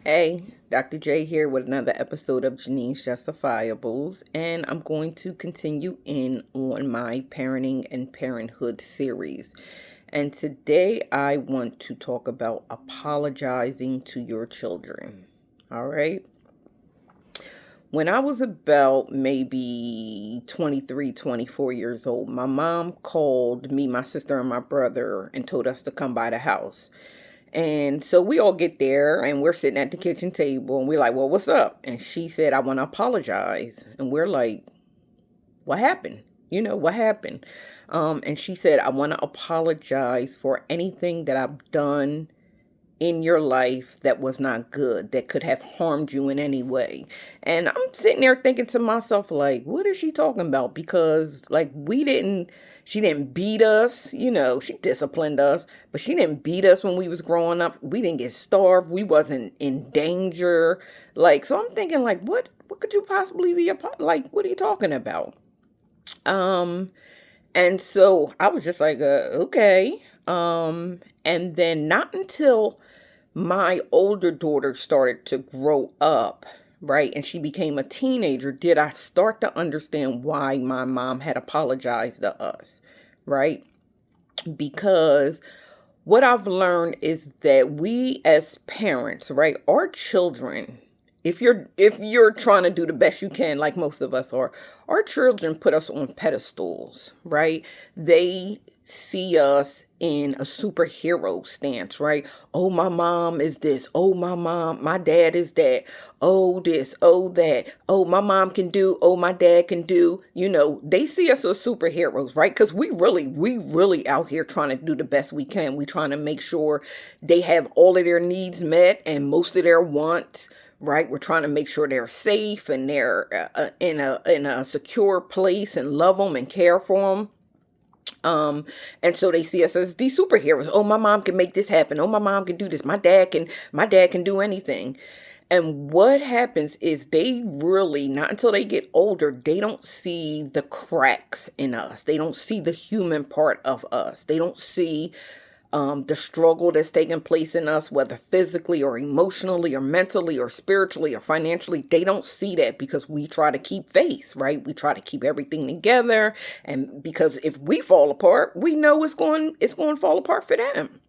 Hey, Dr. J here with another episode of Janine's Justifiables, and I'm going to continue in on my parenting and parenthood series. And today I want to talk about apologizing to your children. All right. When I was about maybe 23, 24 years old, my mom called me, my sister, and my brother and told us to come by the house. And so we all get there and we're sitting at the kitchen table and we're like, well, what's up? And she said, I want to apologize. And we're like, what happened? What happened? And she said, I want to apologize for anything that I've done in your life that was not good, that could have harmed you in any way. And I'm sitting there thinking to myself, like, what is she talking about? Because, like, she didn't beat us, she disciplined us, but she didn't beat us when we was growing up. We didn't get starved. We wasn't in danger. Like, so I'm thinking, like, what could you possibly be, like, what are you talking about? Um, and so I was just like, okay. And then not until my older daughter started to grow up, right, and she became a teenager, did I start to understand why my mom had apologized to us, right? Because what I've learned is that we as parents, right, our children, if you're trying to do the best you can, like most of us are, our children put us on pedestals, right? They see us in a superhero stance, right? Oh, my mom is this. Oh, my dad is that. Oh, this, oh, that. Oh, my mom can do. Oh, my dad can do. They see us as superheroes, right? Because we really out here trying to do the best we can. We trying to make sure they have all of their needs met and most of their wants, right? We're trying to make sure they're safe and they're in a secure place and love them and care for them. And so they see us as these superheroes. Oh, my mom can make this happen. Oh, my mom can do this. My dad can do anything. And what happens is they really, not until they get older, they don't see the cracks in us. They don't see the human part of us. They don't see the struggle that's taking place in us, whether physically or emotionally or mentally or spiritually or financially. They don't see that because we try to keep faith, right? We try to keep everything together. And because if we fall apart, we know it's going to fall apart for them.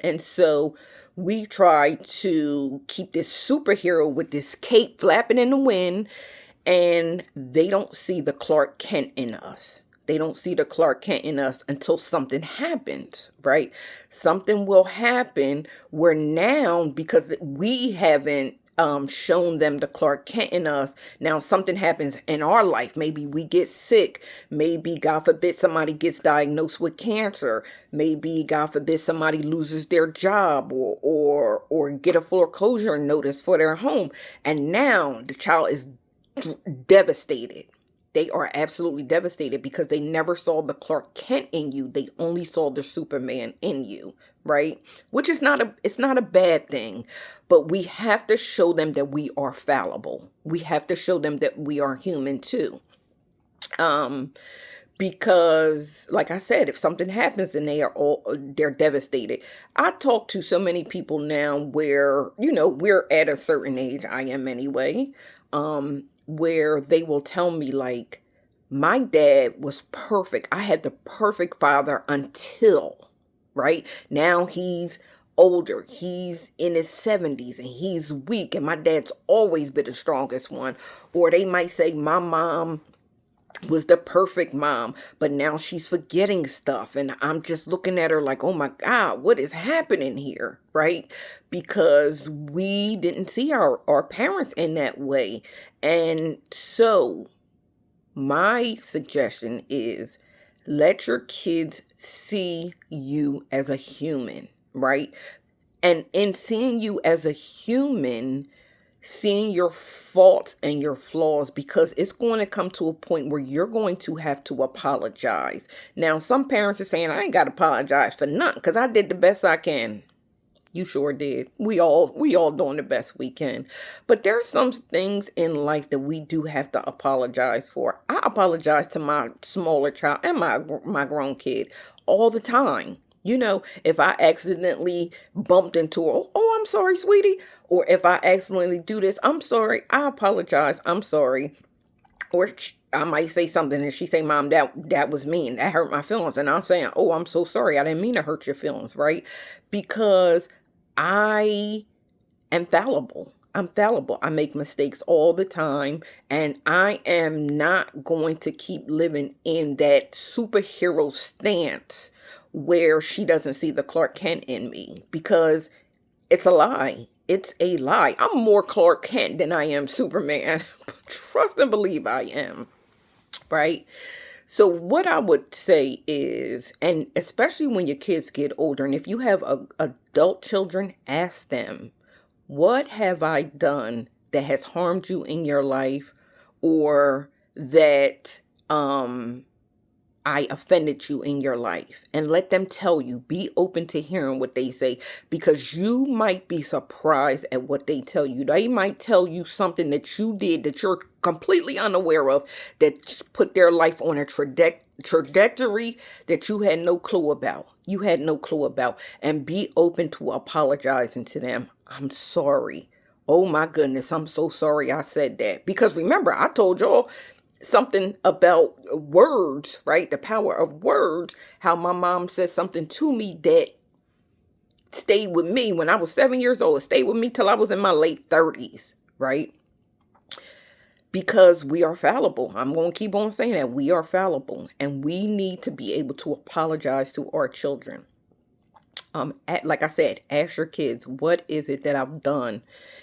And so we try to keep this superhero with this cape flapping in the wind, and they don't see the Clark Kent in us. They don't see the Clark Kent in us until something happens, right? Something will happen where now, because we haven't shown them the Clark Kent in us, now something happens in our life. Maybe we get sick. Maybe, God forbid, somebody gets diagnosed with cancer. Maybe, God forbid, somebody loses their job or get a foreclosure notice for their home. And now the child is devastated. They are absolutely devastated because they never saw the Clark Kent in you. They only saw the Superman in you, right? Which is not a bad thing, but we have to show them that we are fallible. We have to show them that we are human too. Um because like I said, if something happens and they're devastated. I talk to so many people now where, we're at a certain age, I am anyway, where they will tell me, like, my dad was perfect. I had the perfect father until, right? Now he's older. He's in his 70s and he's weak, and my dad's always been the strongest one. Or they might say my mom was the perfect mom, but now she's forgetting stuff. And I'm just looking at her like, oh my God, what is happening here? Right? Because we didn't see our parents in that way. And so my suggestion is let your kids see you as a human, right? And in seeing you as a human, seeing your faults and your flaws, because it's going to come to a point where you're going to have to apologize. Now, some parents are saying, I ain't got to apologize for nothing because I did the best I can. You sure did. We all doing the best we can. But there's some things in life that we do have to apologize for. I apologize to my smaller child and my grown kid all the time. If I accidentally bumped into her, oh, I'm sorry, sweetie. Or if I accidentally do this, I'm sorry. I apologize. I'm sorry. Or I might say something and she say, Mom, that was mean. That hurt my feelings. And I'm saying, oh, I'm so sorry. I didn't mean to hurt your feelings, right? Because I am fallible. I'm fallible. I make mistakes all the time. And I am not going to keep living in that superhero stance where she doesn't see the Clark Kent in me, because it's a lie. It's a lie. I'm more Clark Kent than I am Superman. Trust and believe I am. Right? So what I would say is, and especially when your kids get older, and if you have adult children, ask them, what have I done that has harmed you in your life, or that I offended you in your life? And let them tell you. Be open to hearing what they say, because you might be surprised at what they tell you. They might tell you something that you did that you're completely unaware of, that put their life on a trajectory that you had no clue about. You had no clue about. And be open to apologizing to them. I'm sorry. Oh my goodness, I'm so sorry I said that. Because remember, I told y'all something about words, right? The power of words. How my mom said something to me that stayed with me when I was 7 years old. It stayed with me till I was in my late 30s, right? Because we are fallible. I'm going to keep on saying that. We are fallible. And we need to be able to apologize to our children. Like I said, ask your kids, what is it that I've done,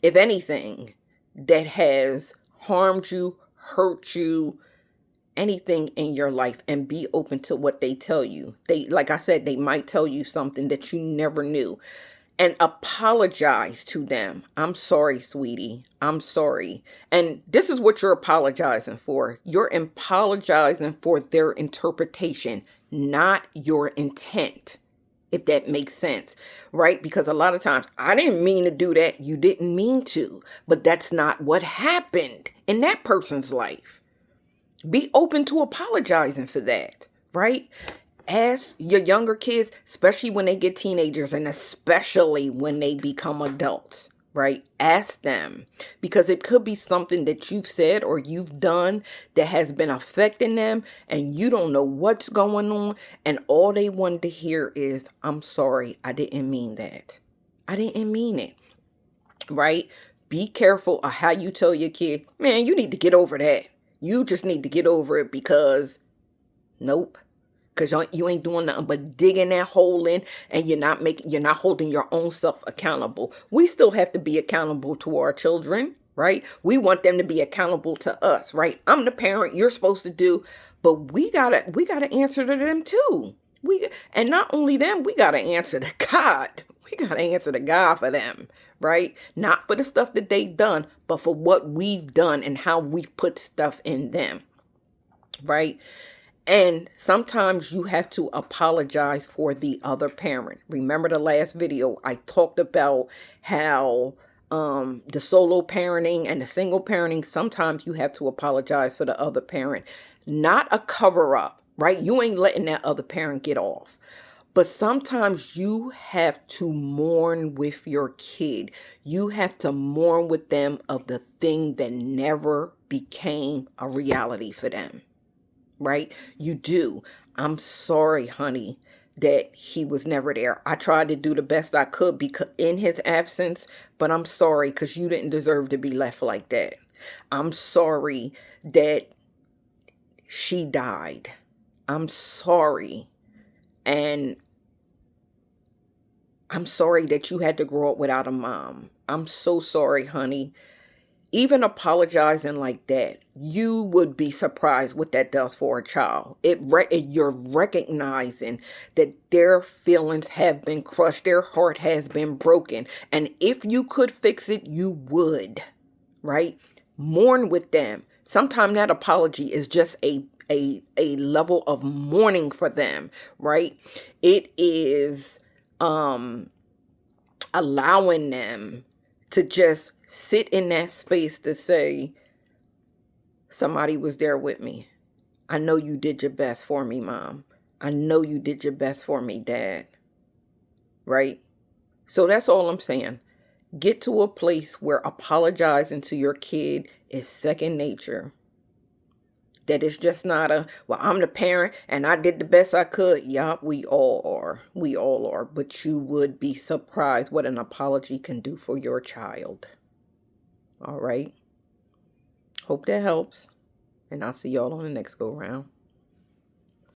if anything, that has harmed you, hurt you, anything in your life, and be open to what they tell you. Like I said, they might tell you something that you never knew, and apologize to them. I'm sorry, sweetie. I'm sorry. And this is what you're apologizing for. You're apologizing for their interpretation, not your intent. If that makes sense, right? Because a lot of times, I didn't mean to do that. You didn't mean to, but that's not what happened in that person's life. Be open to apologizing for that, right? Ask your younger kids, especially when they get teenagers and especially when they become adults, right? Ask them, because it could be something that you've said or you've done that has been affecting them, and you don't know what's going on, and all they want to hear is, I'm sorry, I didn't mean that. I didn't mean it, right? Be careful of how you tell your kid, man, you need to get over that. You just need to get over it, because nope. Because you ain't doing nothing but digging that hole in, and you're not holding your own self accountable. We still have to be accountable to our children, right? We want them to be accountable to us, right? I'm the parent, you're supposed to do, but we gotta answer to them too. And not only them, we gotta answer to God. We gotta answer to God for them, right? Not for the stuff that they've done, but for what we've done and how we've put stuff in them, right? And sometimes you have to apologize for the other parent. Remember the last video, I talked about how the solo parenting and the single parenting, sometimes you have to apologize for the other parent. Not a cover up, right? You ain't letting that other parent get off. But sometimes you have to mourn with your kid. You have to mourn with them of the thing that never became a reality for them. Right? You do. I'm sorry, honey, that he was never there. I tried to do the best I could because in his absence, but I'm sorry because you didn't deserve to be left like that. I'm sorry that she died. I'm sorry. And I'm sorry that you had to grow up without a mom. I'm so sorry, honey. Even apologizing like that, you would be surprised what that does for a child. You're recognizing that their feelings have been crushed, their heart has been broken, and if you could fix it, you would, right? Mourn with them. Sometimes that apology is just a level of mourning for them, right? It is allowing them to just sit in that space to say, somebody was there with me. I know you did your best for me, Mom. I know you did your best for me, Dad. right? So that's all I'm saying. Get to a place where apologizing to your kid is second nature. That it's just not well, I'm the parent and I did the best I could. Yeah, we all are. We all are. But you would be surprised what an apology can do for your child. All right. Hope that helps. And I'll see y'all on the next go round.